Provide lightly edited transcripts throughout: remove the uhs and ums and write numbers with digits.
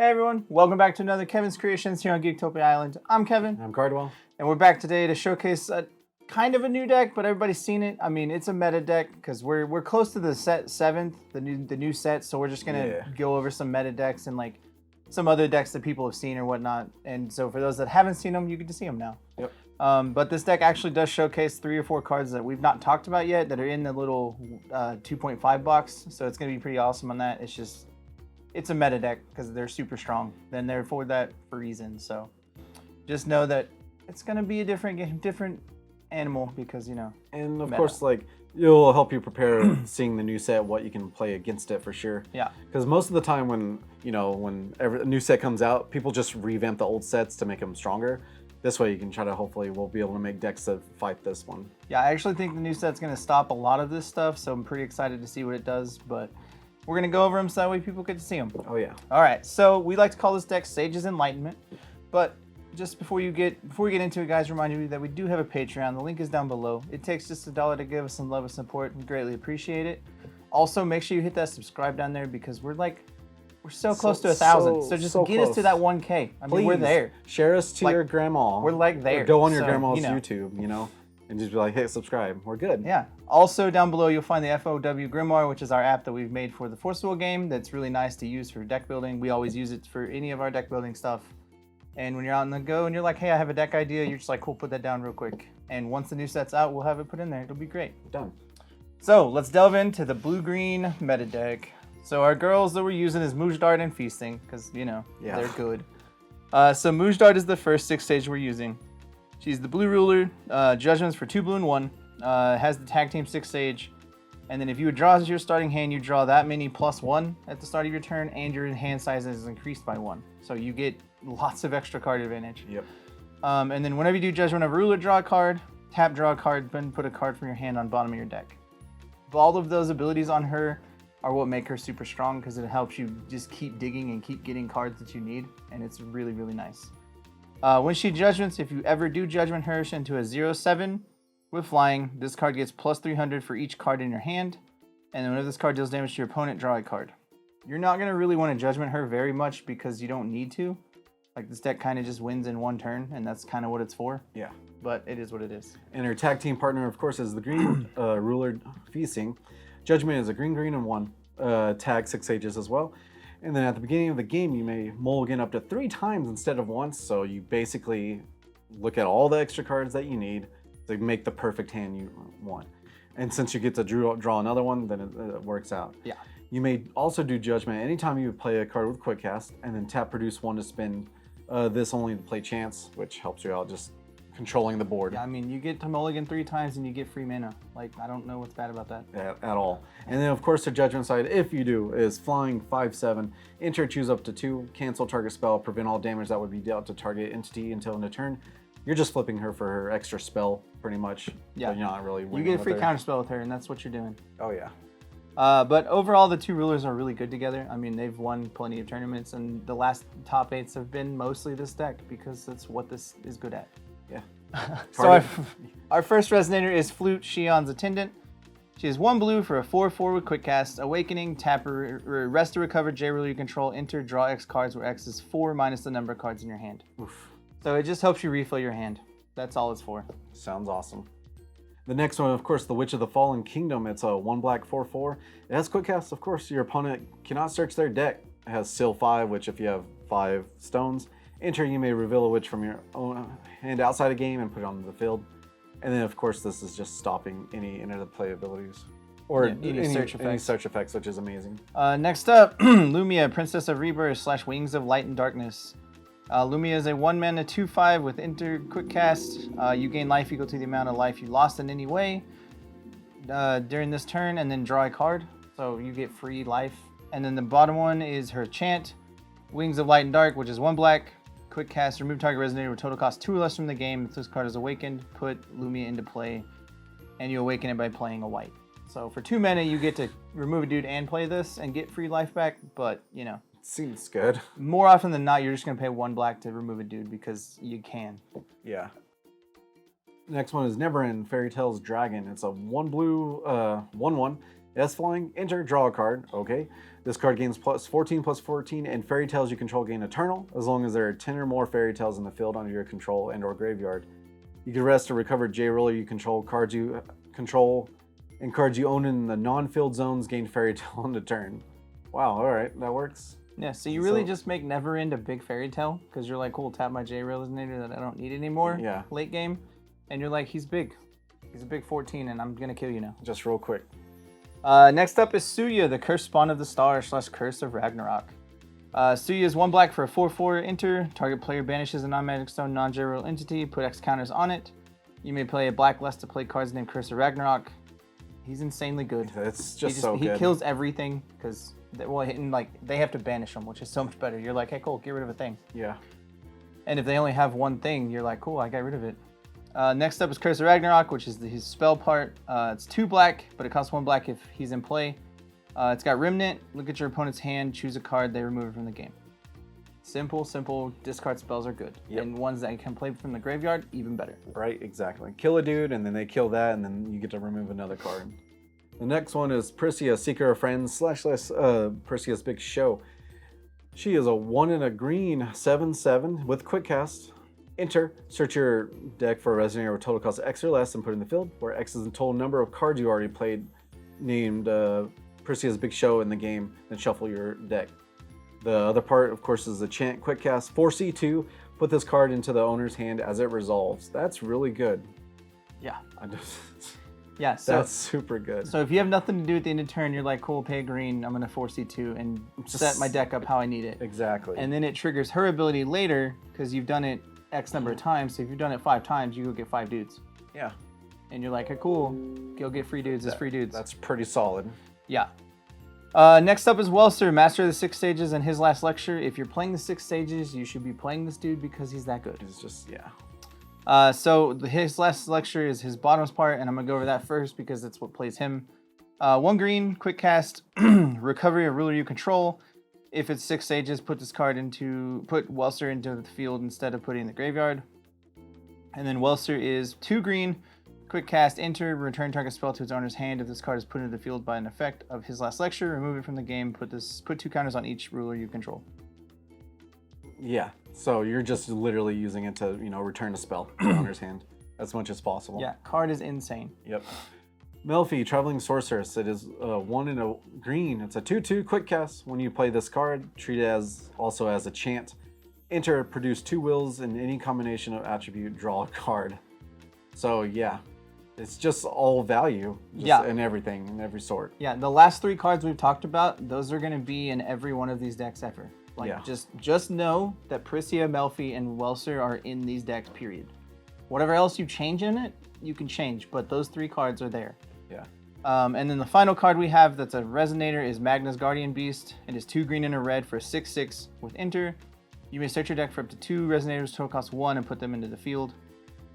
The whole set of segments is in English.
Hey everyone, welcome back to another Kevin's Kreations here on Geektopia Island. I'm Kevin. I'm Cardwell. And we're back today to showcase a kind of a new deck, but everybody's seen it. I mean, it's a meta deck because we're close to the set 7th, the new set, so we're just gonna go over some meta decks and like some other decks that people have seen or whatnot. And so for those that haven't seen them, you get to see them now. Yep. But this deck actually does showcase 3 or 4 cards that we've not talked about yet that are in the little 2.5 box. So it's gonna be pretty awesome on that. It's a meta deck because they're super strong. Then they're for that for reason. So just know that it's gonna be a different game, different animal because you know. And of course, like it'll help you prepare seeing the new set, what you can play against it for sure. Yeah. Because most of the time when a new set comes out, people just revamp the old sets to make them stronger. This way you can try to we'll be able to make decks that fight this one. Yeah, I actually think the new set's gonna stop a lot of this stuff, so I'm pretty excited to see what it does. But we're gonna go over them so that way people get to see them. Oh yeah. All right, so we like to call this deck Sage's Enlightenment. But just before we get into it, guys, remind you that we do have a Patreon. The link is down below. It takes just $1 to give us some love and support. We greatly appreciate it. Also, make sure you hit that subscribe down there because we're so close to 1,000. So just get us to that 1K. I mean, we're there. Share us to your grandma. We're like there. Or go on your grandma's YouTube, and just be like, hey, subscribe. We're good. Yeah. Also, down below, you'll find the FOW Grimoire, which is our app that we've made for the Forcible game. That's really nice to use for deck building. We always use it for any of our deck building stuff. And when you're out on the go and you're like, hey, I have a deck idea, you're just like, cool, put that down real quick. And once the new set's out, we'll have it put in there. It'll be great. Done. So let's delve into the blue-green meta deck. So our girls that we're using is Moojdart and Fiethsing, because, they're good. So Moojdart is the first 6 stage we're using. She's the blue ruler, judgments for 2 blue and 1, has the tag team 6 stage, and then if you draw your starting hand, you draw that many +1 at the start of your turn, and your hand size is increased by 1. So you get lots of extra card advantage. Yep. And then whenever you do judgment of a ruler, draw a card, tap, draw a card, then put a card from your hand on bottom of your deck. All of those abilities on her are what make her super strong because it helps you just keep digging and keep getting cards that you need, and it's really, really nice. When she judgments, if you ever do judgment her into a 0/7 with flying, this card gets +300 for each card in your hand, and then whenever this card deals damage to your opponent, draw a card. You're not going to really want to judgment her very much because you don't need to. Like, this deck kind of just wins in 1 turn, and that's kind of what it's for. Yeah. But it is what it is. And her tag team partner, of course, is the green ruler, Fiethsing. Judgment is a green, and 1. Tag 6 sages as well. And then at the beginning of the game, you may mulligan up to 3 times instead of once. So you basically look at all the extra cards that you need to make the perfect hand you want. And since you get to draw another one, then it works out. Yeah. You may also do judgment anytime you play a card with quick cast, and then tap produce 1 to spend this only to play chance, which helps you out just controlling the board. Yeah, I mean, you get to mulligan 3 times and you get free mana. Like, I don't know what's bad about that. At all. And then, of course, the judgment side, if you do, is flying 5/7. Enter, choose up to 2, cancel target spell, prevent all damage that would be dealt to target entity until end of turn. You're just flipping her for her extra spell, pretty much. Yeah. But you're not really winning. You get a free counter spell with her, and that's what you're doing. Oh, yeah. But overall, the 2 rulers are really good together. I mean, they've won plenty of tournaments, and the last top 8s have been mostly this deck because that's what this is good at. Yeah. So our first Resonator is Flute, Shion's Attendant. She has 1 blue for a 4/4 with quick cast, Awakening, tap, rest to recover J ruler you control, enter, draw X cards where X is 4 minus the number of cards in your hand. Oof. So it just helps you refill your hand. That's all it's for. Sounds awesome. The next one, of course, the Witch of the Fallen Kingdom. It's a 1 black 4/4. It has quick cast, of course. Your opponent cannot search their deck. It has Seal 5, which if you have 5 stones, enter, you may reveal a witch from your own hand outside a game and put it on the field. And then, of course, this is just stopping any interplay abilities. Or any search effects, which is amazing. Next up, Lumia, Princess of Rebirth / Wings of Light and Darkness. Lumia is a 1 mana 2/5 with enter quick cast. You gain life equal to the amount of life you lost in any way during this turn, and then draw a card. So you get free life. And then the bottom one is her chant, Wings of Light and Dark, which is 1 black. Quick cast, remove target resonator with total cost 2 or less from the game. If this card is awakened, put Lumia into play, and you awaken it by playing a white. So for 2 mana, you get to remove a dude and play this and get free life back, but, Seems good. more often than not, you're just going to pay 1 black to remove a dude because you can. Yeah. Next one is Neverend, Fairy Tales Dragon. It's a 1 blue, 1/1. It has flying. Enter, draw a card. Okay. This card gains +14/+14, and fairy tales you control gain eternal, as long as there are 10 or more fairy tales in the field under your control and or graveyard. You can rest or recover J-Roller you control, cards you control, and cards you own in the non-field zones gain fairy tale on the turn. Wow, alright, that works. Yeah, so you really just make Neverend a big fairy tale, because you're like, cool, tap my Resonator that I don't need anymore late game, and you're like, he's big. He's a big 14, and I'm going to kill you now. Just real quick. Next up is Tsuiya, the Cursed Spawn of the Stars / Curse of Ragnarok. Tsuiya is 1 black for a 4/4 enter. Target player banishes a non-magic stone non-general entity. Put X counters on it. You may play a black less to play cards named Curse of Ragnarok. He's insanely good. It's just so good. He kills everything because they have to banish him, which is so much better. You're like, hey, cool, get rid of a thing. Yeah. And if they only have one thing, you're like, cool, I got rid of it. Next up is Curse of Ragnarok, which is his spell part. It's 2 black, but it costs 1 black if he's in play. It's got Remnant. Look at your opponent's hand, choose a card, they remove it from the game. Simple. Discard spells are good. Yep. And ones that you can play from the graveyard, even better. Right, exactly. Kill a dude, and then they kill that, and then you get to remove another card. The next one is Pricia, Seeker of Friends / Pricia's Big Show. She is a 1 and a green 7/7 with quick cast. Enter, search your deck for a Resonator with total cost X or less and put it in the field, where X is the total number of cards you already played, named Pricia's Big Show in the game, then shuffle your deck. The other part, of course, is a chant quick cast. 4C2, put this card into the owner's hand as it resolves. That's really good. Yeah. Yeah, so that's super good. So if you have nothing to do at the end of turn, you're like, cool, pay a green, I'm going to 4C2 and set my deck up how I need it. Exactly. And then it triggers her ability later because you've done it X number of times. So if you've done it 5 times, you go get 5 dudes. Yeah. And you're like, hey, cool, go get free dudes. It's free dudes. That's pretty solid. Yeah. Next up is Welser, Master of the 6 Stages, and his last lecture. If you're playing the 6 stages, you should be playing this dude because he's that good. He's just, yeah. So his last lecture is his bottom's part, and I'm going to go over that first because that's what plays him. 1 green, quick cast, recovery of ruler you control. If it's 6 stages, put Welser into the field instead of putting it in the graveyard. And then Welser is 2 green, quick cast, enter, return target spell to its owner's hand. If this card is put into the field by an effect of his last lecture, remove it from the game. Put 2 counters on each ruler you control. Yeah, so you're just literally using it to, return a spell to the owner's hand as much as possible. Yeah, card is insane. Yep. Melfee, Traveling Sorceress. It is 1 and a green. It's a 2/2 quick cast. When you play this card, treat it also as a chant. Enter, produce 2 wills in any combination of attribute, draw a card. So yeah, it's just all value in everything, in every sort. Yeah, the last 3 cards we've talked about, those are going to be in every one of these decks ever. Just know that Pricia, Melfee, and Welser are in these decks, period. Whatever else you change in it, you can change, but those 3 cards are there. Yeah. And then the final card we have that's a Resonator is Magna's Guardian Beast. It is 2 green and a red for a 6/6 with enter. You may search your deck for up to 2 Resonators, total cost 1, and put them into the field.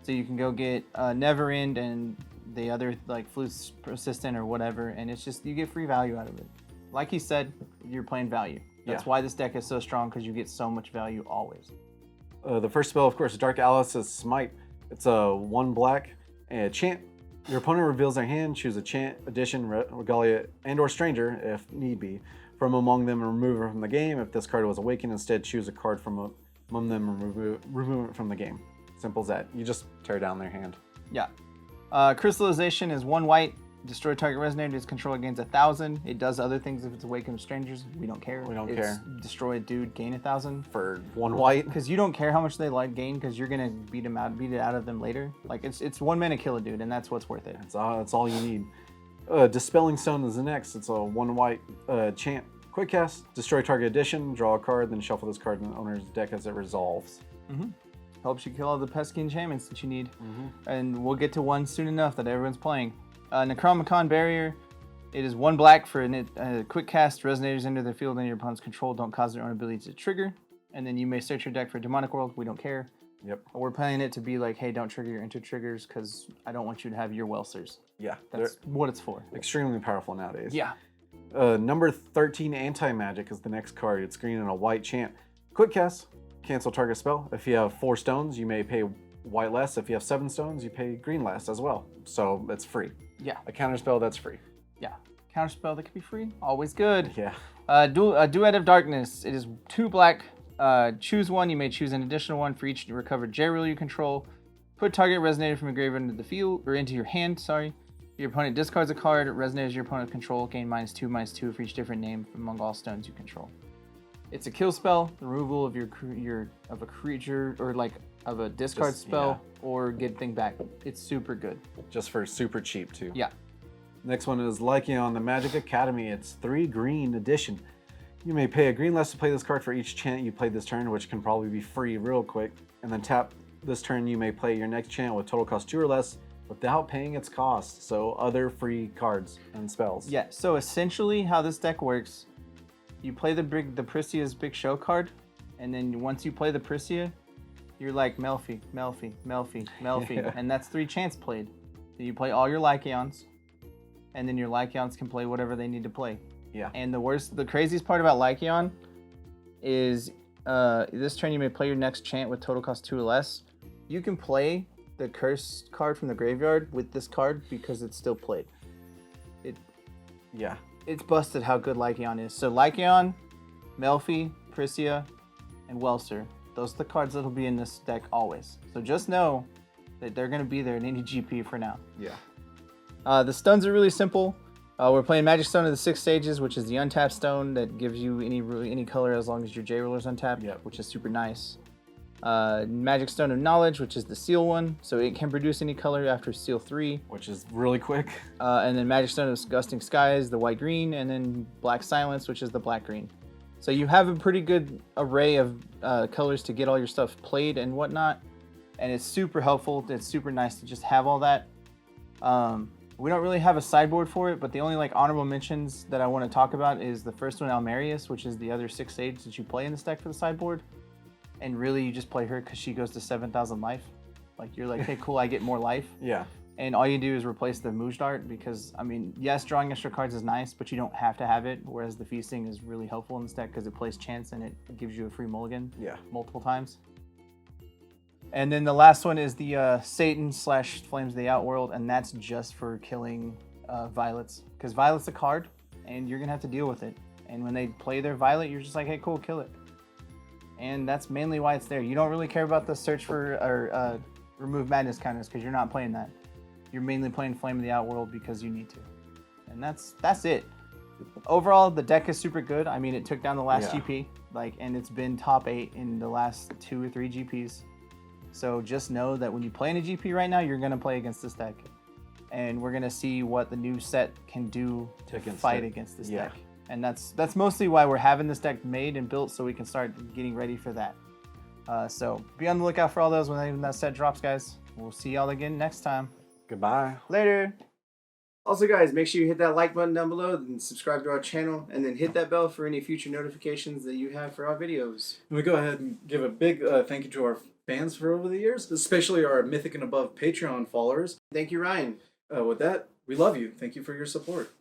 So you can go get Neverend and the other Flute's Persistent or whatever, and it's just, you get free value out of it. Like he said, you're playing value. That's why this deck is so strong, because you get so much value always. The first spell, of course, Dark Alice's Smite. It's a 1 black and a chant. Your opponent reveals their hand, choose a chant, addition, regalia, and or stranger, if need be, from among them and remove it from the game. If this card was awakened, instead choose a card from among them and remove it from the game. Simple as that. You just tear down their hand. Yeah. Crystallization is 1 white. Destroy target Resonator. Its controller gains 1,000. It does other things if it's awakened with strangers. We don't care. Care. Destroy a dude, gain 1,000 for 1 white. Because you don't care how much they gain, because you're gonna beat it out of them later. It's 1 mana kill a dude, and that's what's worth it. That's all you need. Dispelling Stone is the next. It's a 1 white chant. Quick cast. Destroy target addition. Draw a card, then shuffle this card in the owner's deck as it resolves. Mm-hmm. Helps you kill all the pesky enchantments that you need. And we'll get to one soon enough that everyone's playing. Necromacon Barrier. It is 1 black for a quick cast. Resonators enter the field under your opponent's control. Don't cause their own ability to trigger. And then you may search your deck for Demonic World. We don't care. Yep. We're playing it to be like, hey, don't trigger your enter triggers, because I don't want you to have your Welsers. Yeah. That's what it's for. Extremely powerful nowadays. Yeah. Number 13, Anti-Magic is the next card. It's green and a white chant. Quick cast. Cancel target spell. If you have 4 stones, you may pay white less. If you have 7 stones, you pay green less as well. So it's free. Yeah. A counter spell, that's free. Yeah. Counterspell that can be free, always good. Yeah. Duet of Darkness. It is 2 black. Choose one. You may choose an additional one for each recovered J rule you control. Put target Resonator from your graveyard into the field, or into your hand, sorry. Your opponent discards a card, Resonators your opponent control, gain -2/-2 for each different name among all stones you control. It's a kill spell, the removal of of a creature, or like of a discard spell, or get thing back. It's super good. Just for super cheap too. Yeah. Next one is Lycion, the Magic Academy. It's 3 green edition. You may pay a green less to play this card for each chant you play this turn, which can probably be free real quick, and then tap. This turn, you may play your next chant with total cost 2 or less without paying its cost. So other free cards and spells. Yeah. So essentially, how this deck works, you play the Pricia's Big Show card, and then once you play the Pricia, you're like Melfee, and that's 3 chants played. Then you play all your Lycions, and then your Lycions can play whatever they need to play. Yeah. And the craziest part about Lycion is this turn you may play your next chant with total cost 2 or less. You can play the curse card from the graveyard with this card because it's still played. It's busted how good Lycion is. So Lycion, Melfee, Pricia, and Welser. Those are the cards that'll be in this deck always. So just know that they're going to be there in any GP for now. Yeah. The stuns are really simple. We're playing Magic Stone of the 6 stages, which is the untapped stone that gives you any color as long as your J Ruler's untapped, which is super nice. Magic Stone of Knowledge, which is the seal one, so it can produce any color after seal 3. Which is really quick. And then Magic Stone of Gusting Skies, the white-green, and then Black Silence, which is the black-green. So you have a pretty good array of colors to get all your stuff played and whatnot, and it's super helpful. It's super nice to just have all that. We don't really have a sideboard for it, but the only honorable mentions that I want to talk about is the first one, Almerius, which is the other 6 sage that you play in this deck for the sideboard. And really, you just play her because she goes to 7,000 life. You're like, hey, cool, I get more life. Yeah. And all you do is replace the Moojdart because, I mean, yes, drawing extra cards is nice, but you don't have to have it. Whereas the Fiethsing is really helpful in this deck because it plays chance and it gives you a free mulligan multiple times. And then the last one is the Satan / Flames of the Outworld, and that's just for killing Violets. Because Violet's a card, and you're going to have to deal with it. And when they play their Violet, you're just like, hey, cool, kill it. And that's mainly why it's there. You don't really care about the search for or remove madness counters because you're not playing that. You're mainly playing Flame of the Outworld because you need to. And that's it. Overall, the deck is super good. I mean, it took down the last GP, and it's been top 8 in the last 2 or 3 GPs. So just know that when you play in a GP right now, you're going to play against this deck. And we're going to see what the new set can do to fight against this deck. And that's mostly why we're having this deck made and built so we can start getting ready for that. So be on the lookout for all those when that set drops, guys. We'll see y'all again next time. Goodbye. Later. Also, guys, make sure you hit that like button down below and subscribe to our channel, and then hit that bell for any future notifications that you have for our videos. And we go ahead and give a big thank you to our fans for over the years, especially our Mythic and Above Patreon followers. Thank you, Ryan. With that, we love you. Thank you for your support.